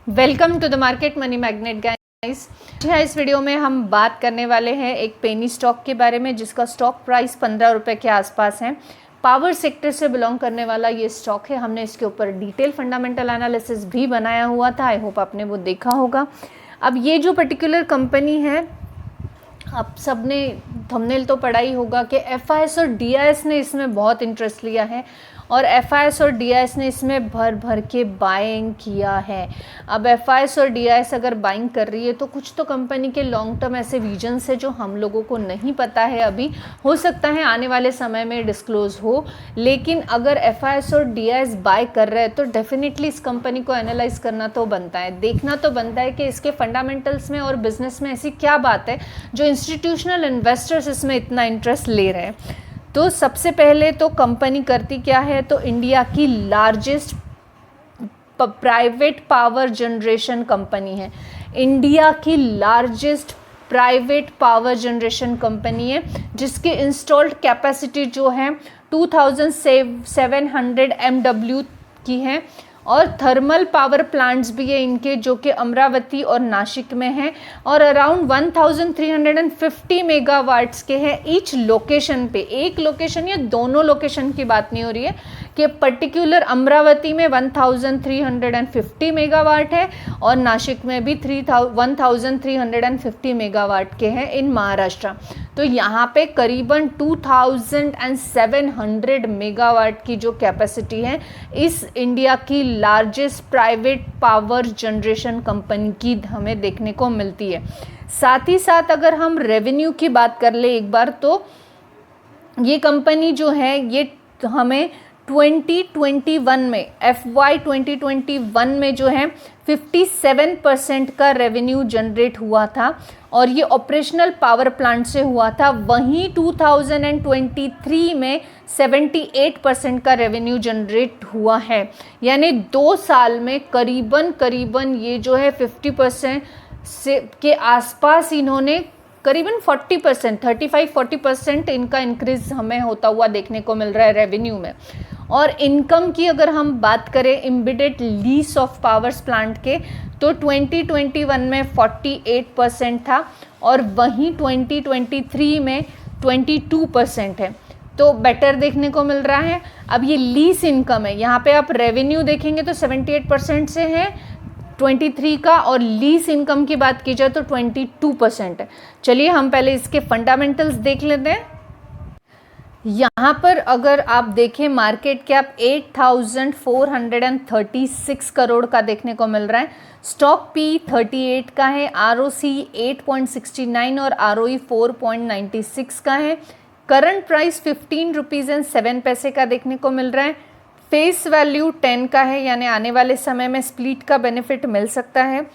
Welcome to the market money magnet guys. इस video में हम बात करने वाले हैं एक पेनी स्टॉक के बारे में जिसका स्टॉक प्राइस 15 रुपये के आसपास है। पावर सेक्टर से बिलोंग करने वाला ये स्टॉक है। हमने इसके ऊपर डिटेल फंडामेंटल एनालिसिस भी बनाया हुआ था, आई होप आपने वो देखा होगा। अब ये जो पर्टिकुलर कंपनी है, आप सबने थंबनेल तो पढ़ा ही होगा कि एफआईएस और डीआईएस ने इसमें बहुत इंटरेस्ट लिया है और एफआईएस और डीआईएस ने इसमें भर भर के बाइंग किया है। अब एफआईएस और डीआईएस अगर बाइंग कर रही है तो कुछ तो कंपनी के लॉन्ग टर्म ऐसे विजन्स है जो हम लोगों को नहीं पता है, अभी हो सकता है आने वाले समय में डिस्क्लोज हो। लेकिन अगर एफआईएस और डीआईएस बाय कर रहे हैं तो डेफिनेटली इस कंपनी को एनालाइज करना तो बनता है, देखना तो बनता है कि इसके फंडामेंटल्स में और बिजनेस में ऐसी क्या बात है जो इंस्टीट्यूशनल इन्वेस्टर्स इसमें इतना इंटरेस्ट ले रहे हैं। तो सबसे पहले तो कंपनी करती क्या है, तो इंडिया की largest private power generation company है। इंडिया की largest private power generation company है जिसकी इंस्टॉल्ड कैपेसिटी जो है 2700 MW की है और थर्मल पावर प्लांट्स भी है इनके जो कि अमरावती और नासिक में हैं और अराउंड 1350 मेगावाट्स के हैं ईच लोकेशन पे। एक लोकेशन या दोनों लोकेशन की बात नहीं हो रही है कि पर्टिकुलर अमरावती में 1350 मेगावाट है और नासिक में भी 1350 मेगावाट के हैं इन महाराष्ट्र। तो यहाँ पे करीबन 2700 मेगावाट की जो कैपेसिटी है इस इंडिया की largest private power generation company की हमें देखने को मिलती है। साथ ही साथ अगर हम रेवेन्यू की बात कर ले एक बार, तो ये कंपनी जो है ये हमें 2021 में FY 2021 में जो है 57% का रेवेन्यू जनरेट हुआ था और ये ऑपरेशनल पावर प्लांट से हुआ था। वहीं 2023 में 78% का रेवेन्यू जनरेट हुआ है, यानी 2 साल में करीबन ये जो है 50% से के आसपास इन्होंने करीबन 40% 35-40% इनका इंक्रीज हमें होता हुआ देखने को मिल रहा है रेवेन्यू में। और इनकम की अगर हम बात करें embedded lease of powers plant के, तो 2021 में 48% था और वहीं 2023 में 22% है, तो बेटर देखने को मिल रहा है। अब ये लीज इनकम है, यहाँ पे आप रेवेन्यू देखेंगे तो 78% से है 23 का और लीज इनकम की बात की जाए तो 22% है। चलिए हम पहले इसके फंडामेंटल्स देख लेते हैं। यहाँ पर अगर आप देखें मार्केट कैप 8436 करोड़ का देखने को मिल रहा है। स्टॉक पी 38 का है, ROC 8.69 और ROE 4.96 का है। करंट प्राइस 15 रुपीज़ एंड 7 पैसे का देखने को मिल रहा है। फेस वैल्यू 10 का है, यानी आने वाले समय में स्प्लिट का बेनिफिट मिल सकता है।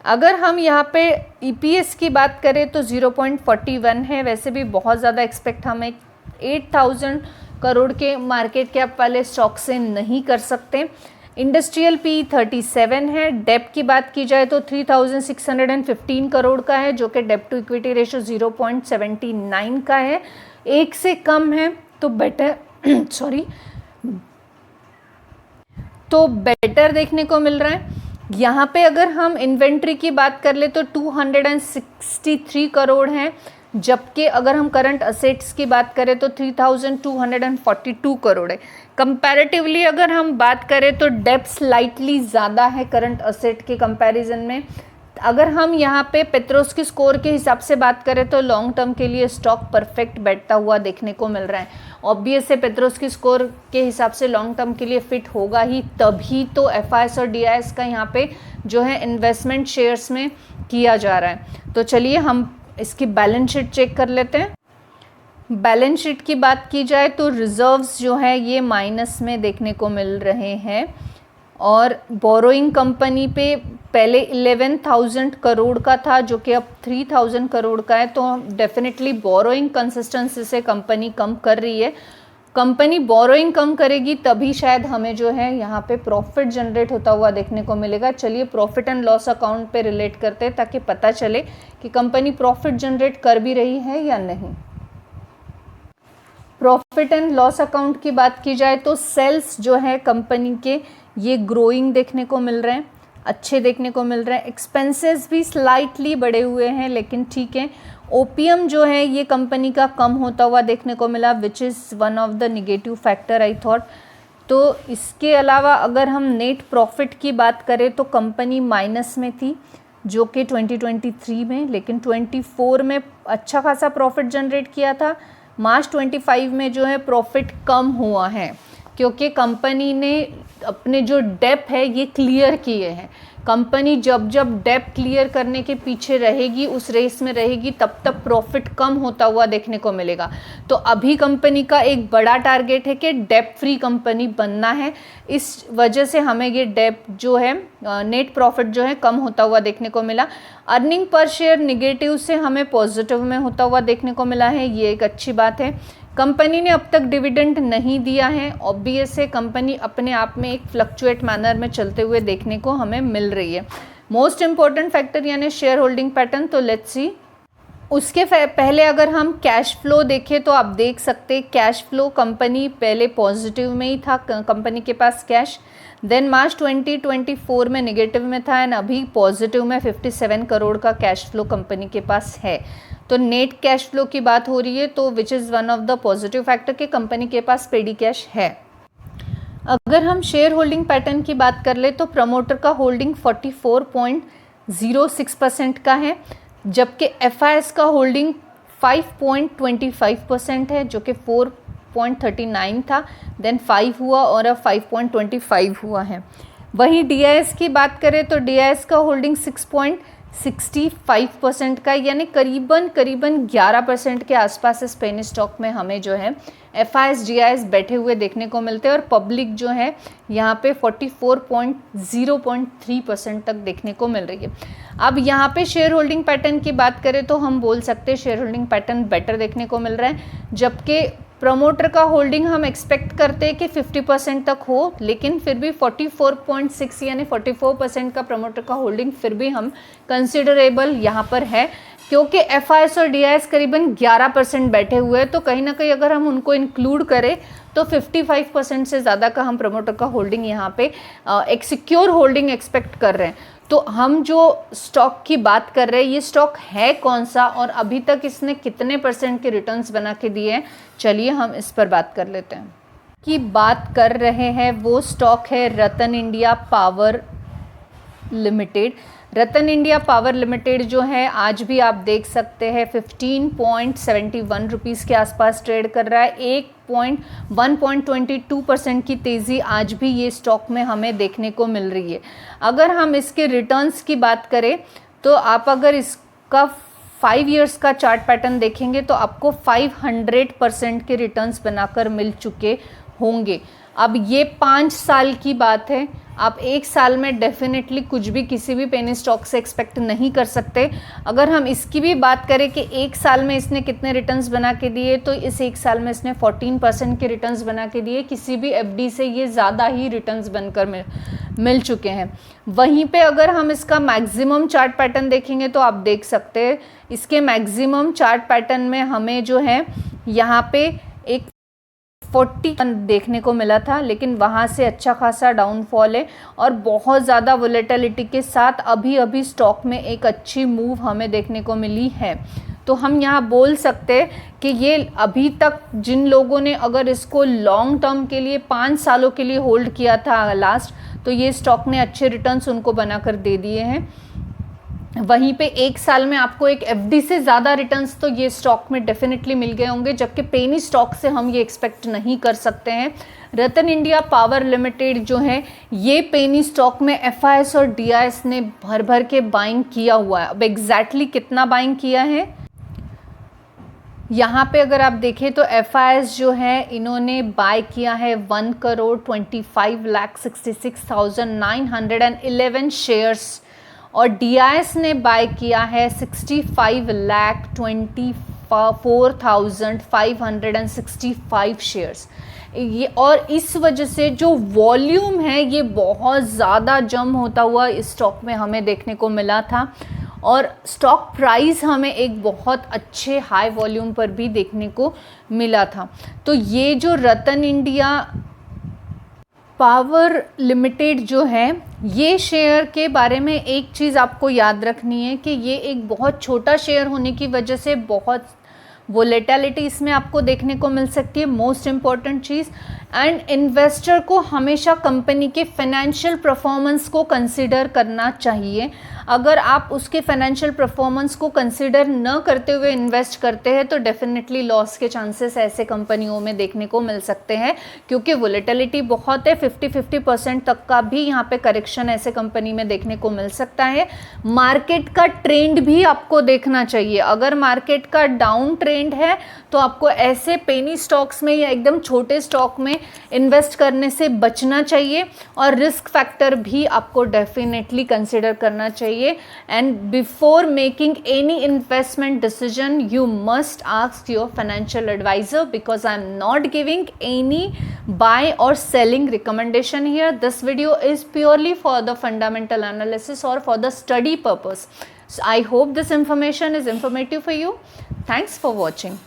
अगर हम यहाँ पे EPS की बात करें तो 0.41 है। वैसे भी बहुत ज़्यादा एक्सपेक्ट हम 8000 करोड़ के मार्केट कैप वाले स्टॉक से नहीं कर सकते। इंडस्ट्रियल पी 37 है। डेप की बात की जाए तो 3615 करोड़ का है जो कि डेप टू इक्विटी रेशो 0.79 का है, एक से कम है तो बेटर देखने को मिल रहा है। यहाँ पे अगर हम इन्वेंट्री की बात कर ले तो 263 करोड़ है, जबकि अगर हम करंट असेट्स की बात करें तो 3242 करोड़ है। कंपैरेटिवली अगर हम बात करें तो डेप्थ स्लाइटली ज़्यादा है करंट असेट के कंपैरिजन में। अगर हम यहाँ पे पेट्रोस की स्कोर के हिसाब से बात करें तो लॉन्ग टर्म के लिए स्टॉक परफेक्ट बैठता हुआ देखने को मिल रहा है। ऑब्वियस है पेट्रोस की स्कोर के हिसाब से लॉन्ग टर्म के लिए फिट होगा ही, तभी तो एफआईएस और डीआईएस का यहाँ पे जो है इन्वेस्टमेंट शेयर्स में किया जा रहा है। तो चलिए हम इसकी बैलेंस शीट चेक कर लेते हैं। बैलेंस शीट की बात की जाए तो रिजर्व्स जो है ये माइनस में देखने को मिल रहे हैं और बोरोइंग कंपनी पे पहले 11,000 करोड़ का था जो कि अब 3,000 करोड़ का है, तो डेफिनेटली बोरोइंग कंसिस्टेंसी से कंपनी कम कर रही है। कंपनी बोरोइंग कम करेगी तभी शायद हमें जो है यहाँ पे प्रॉफिट जनरेट होता हुआ देखने को मिलेगा। चलिए प्रॉफिट एंड लॉस अकाउंट पे रिलेट करते हैं ताकि पता चले कि कंपनी प्रॉफिट जनरेट कर भी रही है या नहीं। प्रॉफिट एंड लॉस अकाउंट की बात की जाए तो सेल्स जो है कंपनी के ये ग्रोइंग देखने को मिल रहे हैं। अच्छे देखने को मिल रहे हैं। एक्सपेंसेस भी स्लाइटली बढ़े हुए हैं, लेकिन ठीक है। ओपीएम जो है ये कंपनी का कम होता हुआ देखने को मिला, which is one of the negative factor I thought. तो इसके अलावा अगर हम नेट प्रॉफिट की बात करें तो कंपनी माइनस में थी जो कि 2023 में, लेकिन 24 में अच्छा खासा प्रॉफिट जनरेट किया था। मार्च 25 में जो है प्रॉफिट कम हुआ है क्योंकि कंपनी ने अपने जो डेप है ये क्लियर किए हैं। कंपनी जब जब डेप क्लियर करने के पीछे रहेगी, उस रेस में रहेगी, तब तब प्रॉफिट कम होता हुआ देखने को मिलेगा। तो अभी कंपनी का एक बड़ा टारगेट है कि डेप फ्री कंपनी बनना है। इस वजह से हमें ये डेप जो है नेट प्रॉफिट जो है कम होता हुआ देखने को मिला। अर्निंग पर शेयर निगेटिव से हमें पॉजिटिव में होता हुआ देखने को मिला है, ये एक अच्छी बात है। कंपनी ने अब तक डिविडेंड नहीं दिया है। ऑब्वियस है कंपनी अपने आप में एक फ्लक्चुएट मैनर में चलते हुए देखने को हमें मिल रही है। मोस्ट इम्पॉर्टेंट फैक्टर यानी शेयर होल्डिंग पैटर्न, तो लेट्स सी। उसके पहले अगर हम कैश फ्लो देखें तो आप देख सकते कैश फ्लो कंपनी पहले पॉजिटिव में ही था, कंपनी के पास कैश। देन मार्च 2024 में नेगेटिव में था एंड अभी पॉजिटिव में 57 करोड़ का कैश फ्लो कंपनी के पास है। तो नेट कैश फ्लो की बात हो रही है, तो which is one of the positive factor कि कंपनी के पास पेडी कैश है। अगर हम शेयर होल्डिंग पैटर्न की बात कर ले तो प्रमोटर का होल्डिंग 44.06% का है, जबकि एफआईएस का होल्डिंग 5.25% है जो कि 4.39 था, देन 5 हुआ और अब 5.25 हुआ है। वहीं डीआईएस की बात करें तो डीआईएस का होल्डिंग 6.65% का, यानी करीबन 11% के आसपास इस पेनी स्टॉक में हमें जो है एफआईएस डीआईएस बैठे हुए देखने को मिलते हैं और पब्लिक जो है यहाँ पे 44.03% तक देखने को मिल रही है। अब यहाँ पे शेयर होल्डिंग पैटर्न की बात करें तो हम बोल सकते हैं शेयर होल्डिंग पैटर्न बेटर देखने को मिल रहा है, जबकि प्रमोटर का होल्डिंग हम एक्सपेक्ट करते हैं कि 50% तक हो, लेकिन फिर भी 44.6 यानी 44% का प्रमोटर का होल्डिंग फिर भी हम कंसिडरेबल यहाँ पर है, क्योंकि एफआईएस और डीआईएस करीबन 11% बैठे हुए हैं। तो कहीं ना कहीं अगर हम उनको इंक्लूड करें तो 55% से ज़्यादा का हम प्रमोटर का होल्डिंग यहाँ पे एक सिक्योर होल्डिंग एक्सपेक्ट कर रहे हैं। तो हम जो स्टॉक की बात कर रहे हैं ये स्टॉक है कौन सा और अभी तक इसने कितने % के रिटर्न्स बना के दिए हैं, चलिए हम इस पर बात कर लेते हैं। की बात कर रहे हैं वो स्टॉक है रतन इंडिया पावर लिमिटेड। रतन इंडिया पावर लिमिटेड जो है आज भी आप देख सकते हैं 15.71 रुपीज़ के आसपास ट्रेड कर रहा है। 1.22% की तेज़ी आज भी ये स्टॉक में हमें देखने को मिल रही है। अगर हम इसके रिटर्न्स की बात करें तो आप अगर इसका 5 इयर्स का चार्ट पैटर्न देखेंगे तो आपको 500% के रिटर्न्स बनाकर मिल चुके होंगे। अब ये 5 साल की बात है, आप 1 साल में डेफिनेटली कुछ भी किसी भी पेनी स्टॉक से एक्सपेक्ट नहीं कर सकते। अगर हम इसकी भी बात करें कि 1 साल में इसने कितने रिटर्न्स बना के दिए, तो इस 1 साल में इसने 14% के रिटर्न्स बना के दिए। किसी भी एफडी से ये ज़्यादा ही रिटर्न्स बनकर मिल चुके हैं। वहीं पे अगर हम इसका मैक्सिमम चार्ट पैटर्न देखेंगे तो आप देख सकते हैं इसके मैक्सिमम चार्ट पैटर्न में हमें जो है यहाँ पे एक 40 देखने को मिला था, लेकिन वहाँ से अच्छा खासा डाउनफॉल है और बहुत ज़्यादा वोलेटिलिटी के साथ अभी स्टॉक में एक अच्छी मूव हमें देखने को मिली है। तो हम यहाँ बोल सकते हैं कि ये अभी तक जिन लोगों ने अगर इसको लॉन्ग टर्म के लिए 5 सालों के लिए होल्ड किया था लास्ट, तो ये स्टॉक ने अच्छे रिटर्न्स उनको बनाकर दे दिए हैं। वहीं पे 1 साल में आपको एक एफडी से ज़्यादा रिटर्न्स तो ये स्टॉक में डेफिनेटली मिल गए होंगे, जबकि पेनी स्टॉक से हम ये एक्सपेक्ट नहीं कर सकते हैं। रतन इंडिया पावर लिमिटेड जो है ये पेनी स्टॉक में एफआईएस और डीआईएस ने भर के बाइंग किया हुआ है। अब एग्जैक्टली कितना बाइंग किया है यहाँ पे अगर आप देखें तो एफआईएस जो है इन्होंने बाय किया है 1,25,66,911 शेयर्स और डीआईएस ने बाय किया है 65,24,565 शेयर्स। ये और इस वजह से जो वॉल्यूम है ये बहुत ज़्यादा जम होता हुआ इस स्टॉक में हमें देखने को मिला था और स्टॉक प्राइस हमें एक बहुत अच्छे हाई वॉल्यूम पर भी देखने को मिला था। तो ये जो रतन इंडिया पावर लिमिटेड जो है, ये शेयर के बारे में एक चीज़ आपको याद रखनी है कि ये एक बहुत छोटा शेयर होने की वजह से बहुत वोलेटिलिटी इसमें आपको देखने को मिल सकती है, most important cheese. And investor को हमेशा कंपनी के फाइनेंशियल परफॉर्मेंस को कंसिडर करना चाहिए। अगर आप उसके फाइनेंशियल परफॉर्मेंस को कंसिडर न करते हुए इन्वेस्ट करते हैं तो डेफिनेटली लॉस के चांसेस ऐसे कंपनियों में देखने को मिल सकते हैं, क्योंकि वोलेटिलिटी बहुत है, 50% तक का भी यहाँ पे करेक्शन ऐसे कंपनी में देखने को मिल सकता है। मार्केट का ट्रेंड भी आपको देखना चाहिए। अगर मार्केट का डाउन ट्रेंड है तो आपको ऐसे पेनी स्टॉक्स में या एकदम छोटे स्टॉक में इन्वेस्ट करने से बचना चाहिए, और रिस्क फैक्टर भी आपको डेफिनेटली कंसिडर करना चाहिए। And before making any investment decision you must ask your financial advisor, because I am not giving any buy or selling recommendation here. This video is purely for the fundamental analysis or for the study purpose. So I hope this information is informative for you. Thanks for watching.